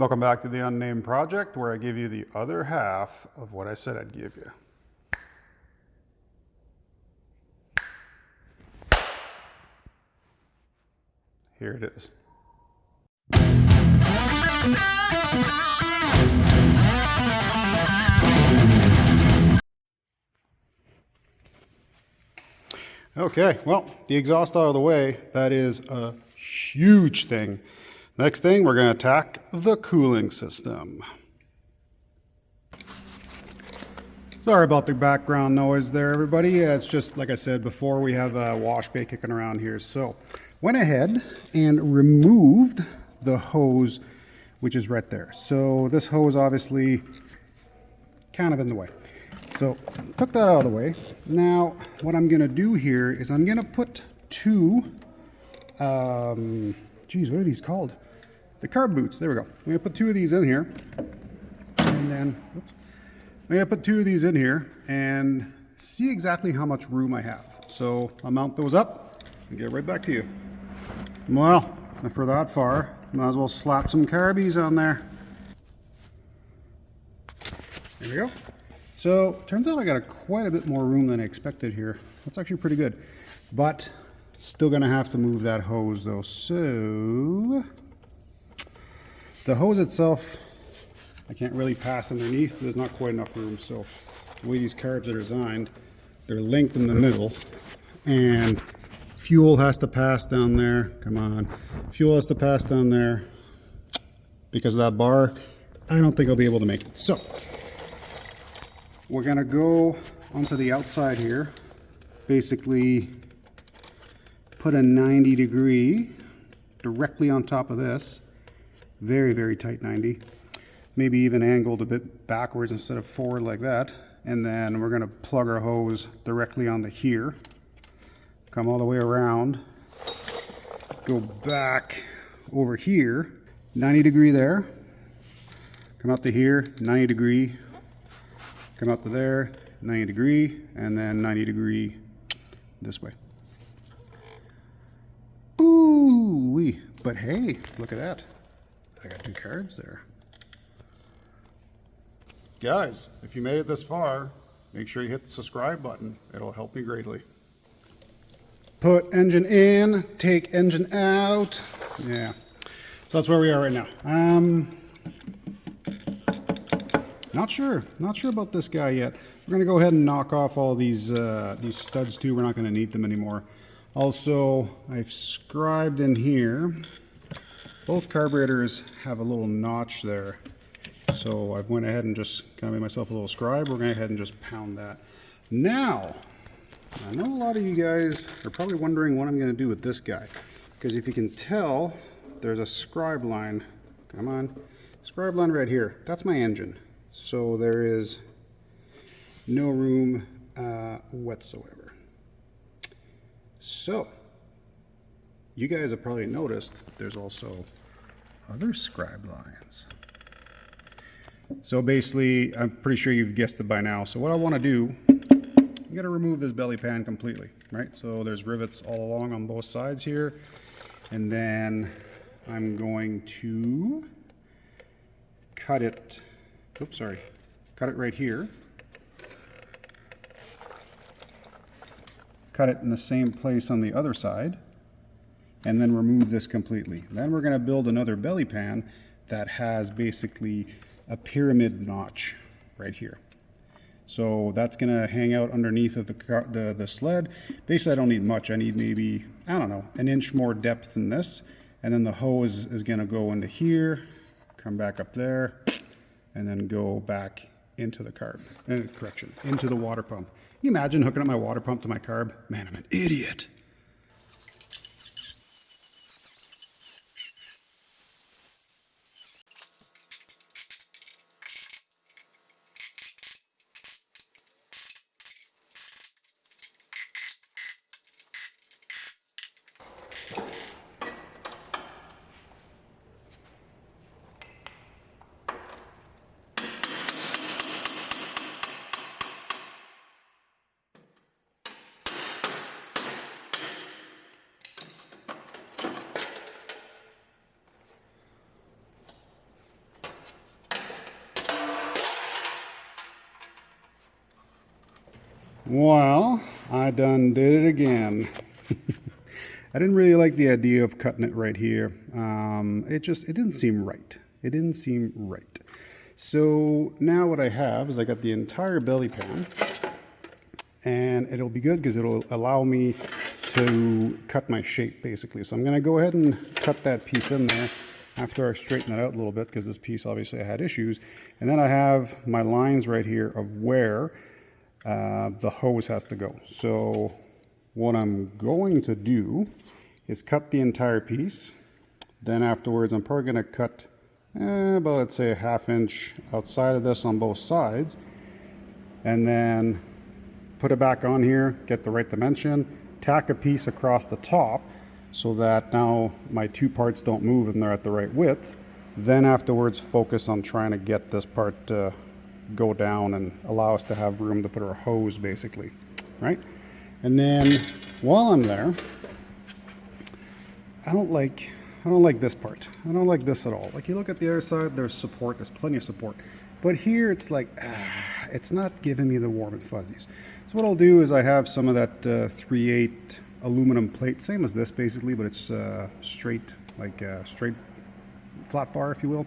Welcome back to the Unnamed Project, where I give you the other half of what I said I'd give you. Here it is. Okay, well, the exhaust out of the way, that is a huge thing. Next thing, we're going to attack the cooling system. Sorry about the background noise there, everybody. It's just, like I said before, we have a wash bay kicking around here. So, went ahead and removed the hose, which is right there. So, this hose obviously kind of in the way. So, took that out of the way. Now, what I'm going to do here is I'm going to put two, geez, what are these called? The carb boots. There we go. I'm going to put two of these in here. And then, oops. I'm going to put two of these in here and see exactly how much room I have. So, I'll mount those up and get right back to you. Well, if we're that far, might as well slap some carbies on there. There we go. So, turns out I got quite a bit more room than I expected here. That's actually pretty good. But, still going to have to move that hose though. So, the hose itself, I can't really pass underneath. There's not quite enough room. So, the way these carbs are designed, they're linked in the middle. And fuel has to pass down there. Come on. Fuel has to pass down there. Because of that bar, I don't think I'll be able to make it. So, we're going to go onto the outside here, basically put a 90 degree directly on top of this, very, very tight 90, maybe even angled a bit backwards instead of forward like that, and then we're going to plug our hose directly onto here, come all the way around, go back over here, 90 degree there, come out to here, 90 degree, come out to there, 90 degree, and then 90 degree this way. Ooh-wee. But hey, look at that. I got two carbs there. Guys, if you made it this far, make sure you hit the subscribe button. It'll help me greatly. Put engine in, take engine out. Yeah. So that's where we are right now. Not sure about this guy yet. We're going to go ahead and knock off all these studs too. We're not going to need them anymore. Also, I've scribed in here. Both carburetors have a little notch there. So I've went ahead and just kind of made myself a little scribe. We're going to go ahead and just pound that. Now, I know a lot of you guys are probably wondering what I'm going to do with this guy. Because if you can tell, there's a scribe line. Come on. Scribe line right here. That's my engine. So there is no room whatsoever. So, you guys have probably noticed there's also other scribe lines. So basically, I'm pretty sure you've guessed it by now. So what I want to do, I'm going to remove this belly pan completely, right? So there's rivets all along on both sides here. And then I'm going to cut it. Oops, sorry. Cut it right here. Cut it in the same place on the other side. And then remove this completely. Then we're going to build another belly pan that has basically a pyramid notch right here. So that's going to hang out underneath of the sled. Basically, I don't need much. I need maybe, I don't know, an inch more depth than this. And then the hose is going to go into here, come back up there, and then go back into the carb, into the water pump. Can you imagine hooking up my water pump to my carb? Man, I'm an idiot. Well, I done did it again. I didn't really like the idea of cutting it right here. It didn't seem right. It didn't seem right. So now what I have is I got the entire belly pan, and it'll be good because it'll allow me to cut my shape basically. So I'm going to go ahead and cut that piece in there after I straighten it out a little bit, because this piece obviously I had issues. And then I have my lines right here of where the hose has to go. So what I'm going to do is cut the entire piece. Then afterwards I'm probably going to cut about, let's say, a 1/2 inch outside of this on both sides, and then put it back on here, get the right dimension, tack a piece across the top so that now my two parts don't move and they're at the right width. Then afterwards focus on trying to get this part to go down and allow us to have room to put our hose basically, right? And then while I'm there, I don't like this part. I don't like this at all. Like, you look at the other side, there's support, there's plenty of support. But here it's like, it's not giving me the warm and fuzzies. So what I'll do is I have some of that 3/8 aluminum plate, same as this basically, but it's straight, like straight flat bar, if you will.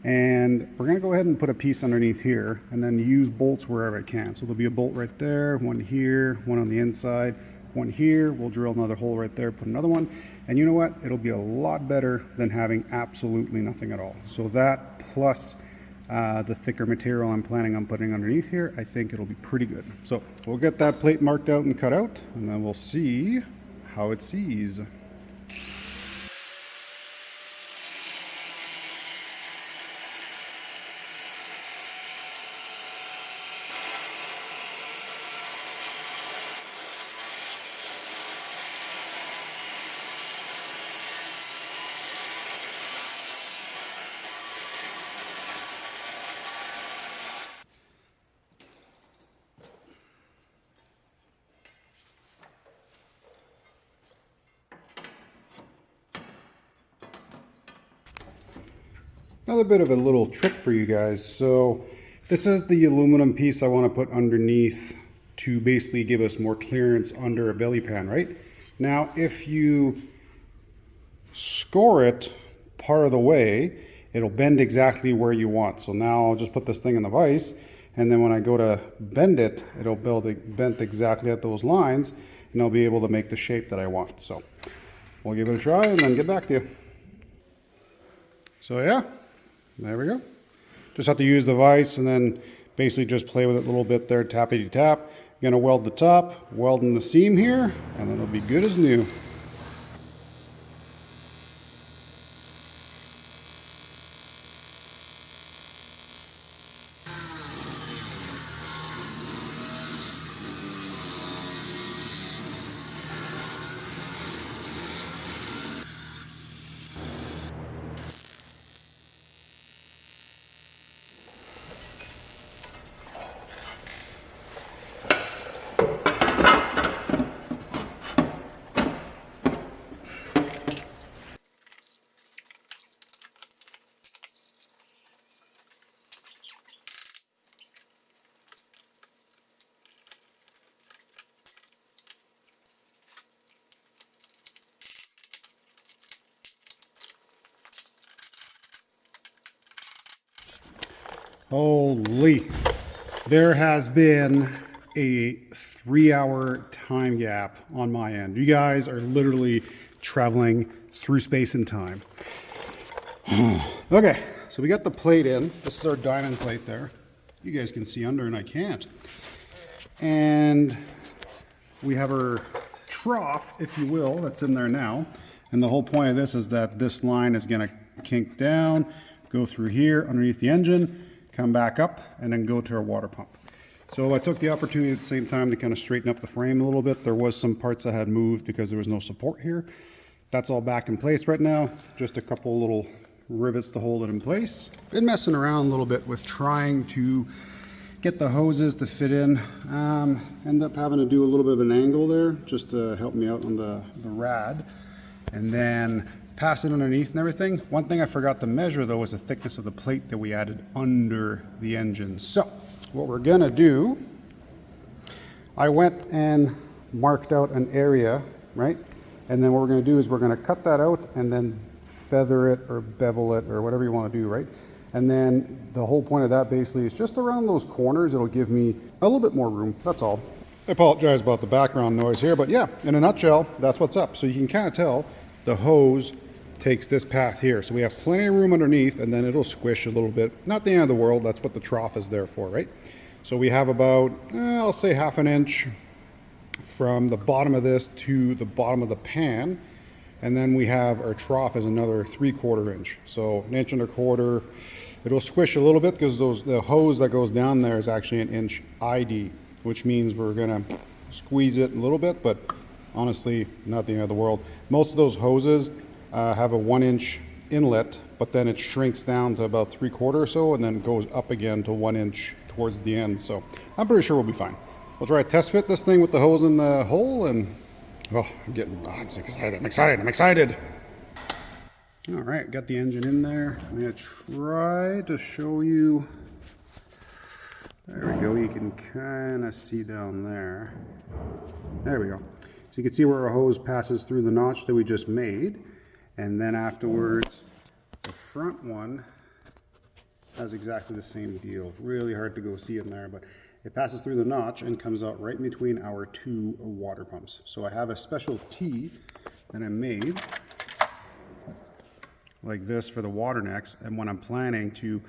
And we're going to go ahead and put a piece underneath here and then use bolts wherever I can. So there'll be a bolt right there, one here, one on the inside, one here. We'll drill another hole right there, put another one. And you know what? It'll be a lot better than having absolutely nothing at all. So that plus the thicker material I'm planning on putting underneath here, I think it'll be pretty good. So we'll get that plate marked out and cut out, and then we'll see how it sees. Another bit of a little trick for you guys. So this is the aluminum piece I want to put underneath to basically give us more clearance under a belly pan, right? Now, if you score it part of the way, it'll bend exactly where you want. So now I'll just put this thing in the vise, and then when I go to bend it, it'll bend exactly at those lines, and I'll be able to make the shape that I want. So we'll give it a try and then get back to you. So yeah, there we go. Just have to use the vise and then basically just play with it a little bit there, tappity tap. Gonna weld the top, welding the seam here, and then it'll be good as new. Holy, there has been a 3-hour time gap on my end. You guys are literally traveling through space and time. Okay, so we got the plate in. This is our diamond plate there. You guys can see under and I can't. And we have our trough, if you will, that's in there now. And the whole point of this is that this line is gonna kink down, go through here underneath the engine, come back up, and then go to our water pump. So I took the opportunity at the same time to kind of straighten up the frame a little bit. There was some parts that had moved because there was no support here. That's all back in place right now. Just a couple little rivets to hold it in place. Been messing around a little bit with trying to get the hoses to fit in. End up having to do a little bit of an angle there just to help me out on the rad. And then pass it underneath and everything. One thing I forgot to measure though was the thickness of the plate that we added under the engine. So what we're gonna do, I went and marked out an area, right? And then what we're going to do is we're going to cut that out and then feather it or bevel it or whatever you want to do, right? And then the whole point of that basically is just around those corners, it'll give me a little bit more room. That's all. I apologize about the background noise here, but yeah, in a nutshell, that's what's up. So you can kind of tell the hose takes this path here. So we have plenty of room underneath, and then it'll squish a little bit. Not the end of the world. That's what the trough is there for, right? So we have about, I'll say 1/2 inch from the bottom of this to the bottom of the pan. And then we have our trough is another 3/4 inch. So 1.25 inches. It'll squish a little bit because the hose that goes down there is actually 1 inch ID, which means we're gonna squeeze it a little bit, but honestly, not the end of the world. Most of those hoses have a 1 inch inlet, but then it shrinks down to about 3/4 or so, and then goes up again to 1 inch towards the end. So I'm pretty sure we'll be fine. We'll try to test fit this thing with the hose in the hole, and oh, I'm so excited. I'm excited. All right, got the engine in there. I'm gonna try to show you. There we go. You can kind of see down there. There we go. So you can see where our hose passes through the notch that we just made. And then afterwards, the front one has exactly the same deal. Really hard to go see in there, but it passes through the notch and comes out right in between our 2 water pumps. So I have a special T that I made like this for the water necks, and when I'm planning to,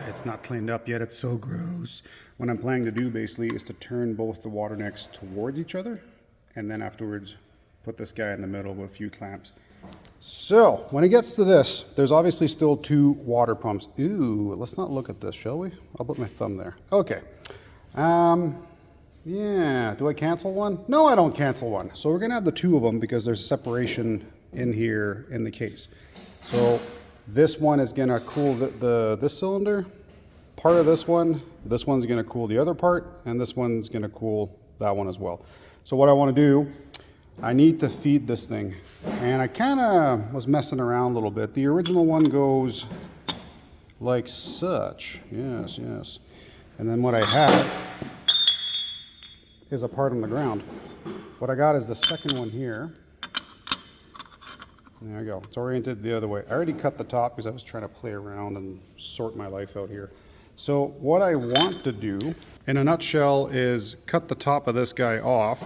it's not cleaned up yet, it's so gross. What I'm planning to do basically is to turn both the water necks towards each other, and then afterwards put this guy in the middle with a few clamps. So when it gets to this, there's obviously still 2 water pumps. Ooh, let's not look at this, shall we? I'll put my thumb there. Okay. Yeah, do I cancel one? No, I don't cancel one. So we're gonna have the 2 of them because there's separation in here in the case. So this one is gonna cool this cylinder, part of this one's gonna cool the other part, and this one's gonna cool that one as well. So what I wanna do, I need to feed this thing. And I kinda was messing around a little bit. The original one goes like such, yes. And then what I have is a part on the ground. What I got is the second one here. There we go. It's oriented the other way. I already cut the top because I was trying to play around and sort my life out here. So what I want to do, in a nutshell, is cut the top of this guy off,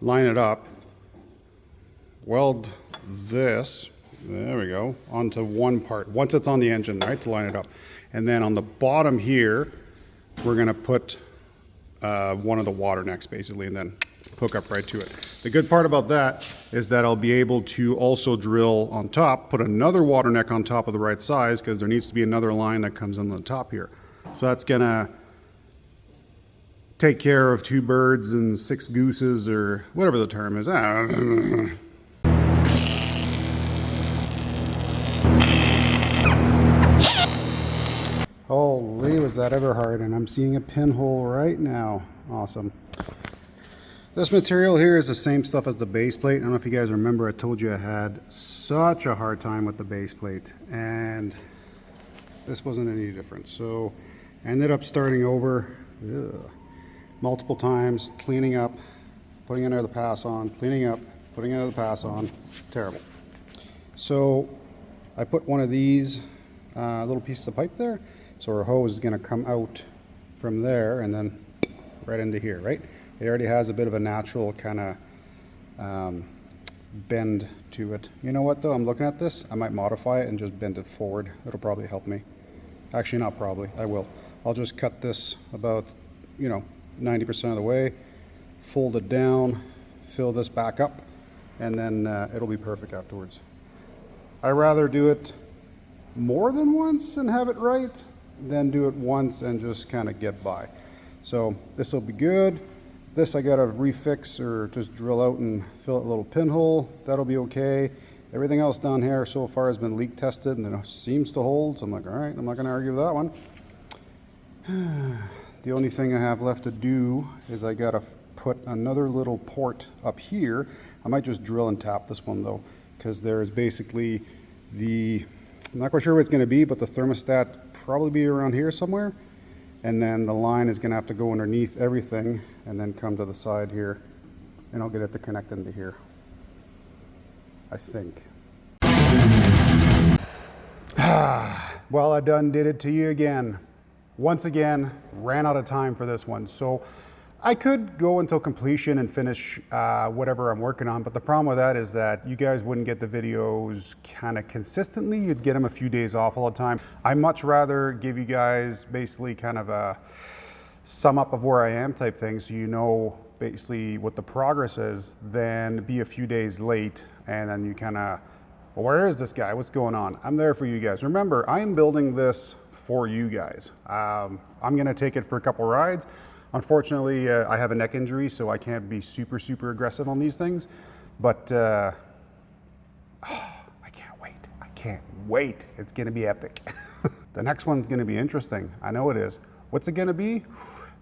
line it up, weld this, there we go, onto one part. Once it's on the engine, right, to line it up. And then on the bottom here, we're gonna put one of the water necks basically, and then hook up right to it. The good part about that is that I'll be able to also drill on top, put another water neck on top of the right size, because there needs to be another line that comes on the top here. So that's gonna take care of 2 birds and 6 gooses, or whatever the term is. Holy, was that ever hard, and I'm seeing a pinhole right now. Awesome. This material here is the same stuff as the base plate. I don't know if you guys remember, I told you I had such a hard time with the base plate, and this wasn't any different. So I ended up starting over multiple times, cleaning up, putting another pass on, cleaning up, putting another pass on. Terrible. So I put one of these little pieces of pipe there. So our hose is going to come out from there and then right into here, right? It already has a bit of a natural kind of bend to it. You know what though, I'm looking at this, I might modify it and just bend it forward. It'll probably help me. Actually, not probably, I will. I'll just cut this about, 90% of the way, fold it down, fill this back up, and then it'll be perfect afterwards. I'd rather do it more than once and have it right than do it once and just kind of get by. So this will be good. This I gotta refix or just drill out and fill a little pinhole. That'll be okay. Everything else down here so far has been leak tested and it seems to hold. So I'm like, all right, I'm not gonna argue with that one. The only thing I have left to do is I gotta put another little port up here. I might just drill and tap this one though, because there's basically I'm not quite sure where it's gonna be, but the thermostat probably be around here somewhere. And then the line is going to have to go underneath everything and then come to the side here. And I'll get it to connect into here, I think. Well, I done did it to you again. Once again, ran out of time for this one. So I could go until completion and finish whatever I'm working on, but the problem with that is that you guys wouldn't get the videos kind of consistently. You'd get them a few days off all the time. I much rather give you guys basically kind of a sum up of where I am type thing, so you know basically what the progress is, than be a few days late and then you kind of, well, where is this guy? What's going on? I'm there for you guys. Remember, I am building this for you guys. I'm gonna take it for a couple rides. Unfortunately, I have a neck injury, so I can't be super aggressive on these things, but I can't wait. I can't wait. It's gonna be epic. The next one's gonna be interesting. I know it is. What's it gonna be?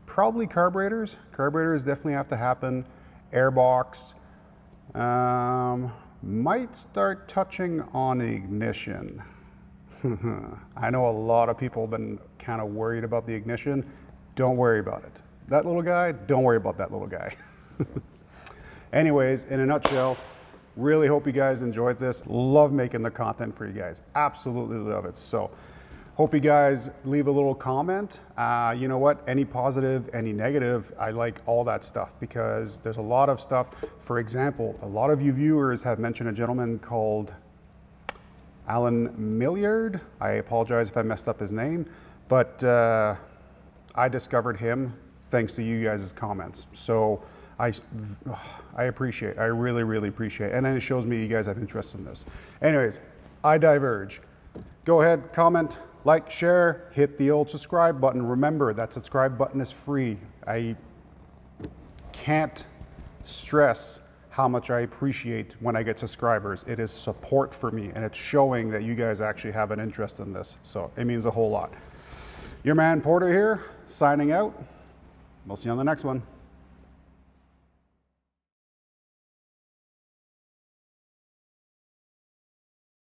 Probably carburetors. Carburetors definitely have to happen. Airbox. Might start touching on ignition. I know a lot of people have been kind of worried about the ignition. Don't worry about it. That little guy, don't worry about that little guy. Anyways, in a nutshell, really hope you guys enjoyed this. Love making the content for you guys. Absolutely love it. So hope you guys leave a little comment. You know what? Any positive, any negative, I like all that stuff, because there's a lot of stuff. For example, a lot of you viewers have mentioned a gentleman called Alan Milliard. I apologize if I messed up his name, but I discovered him thanks to you guys' comments. So I appreciate, I really appreciate it. And then it shows me you guys have interest in this. Anyways, I diverge. Go ahead, comment, like, share, hit the old subscribe button. Remember, that subscribe button is free. I can't stress how much I appreciate when I get subscribers. It is support for me, and it's showing that you guys actually have an interest in this. So it means a whole lot. Your man Porter here, signing out. We'll see you on the next one.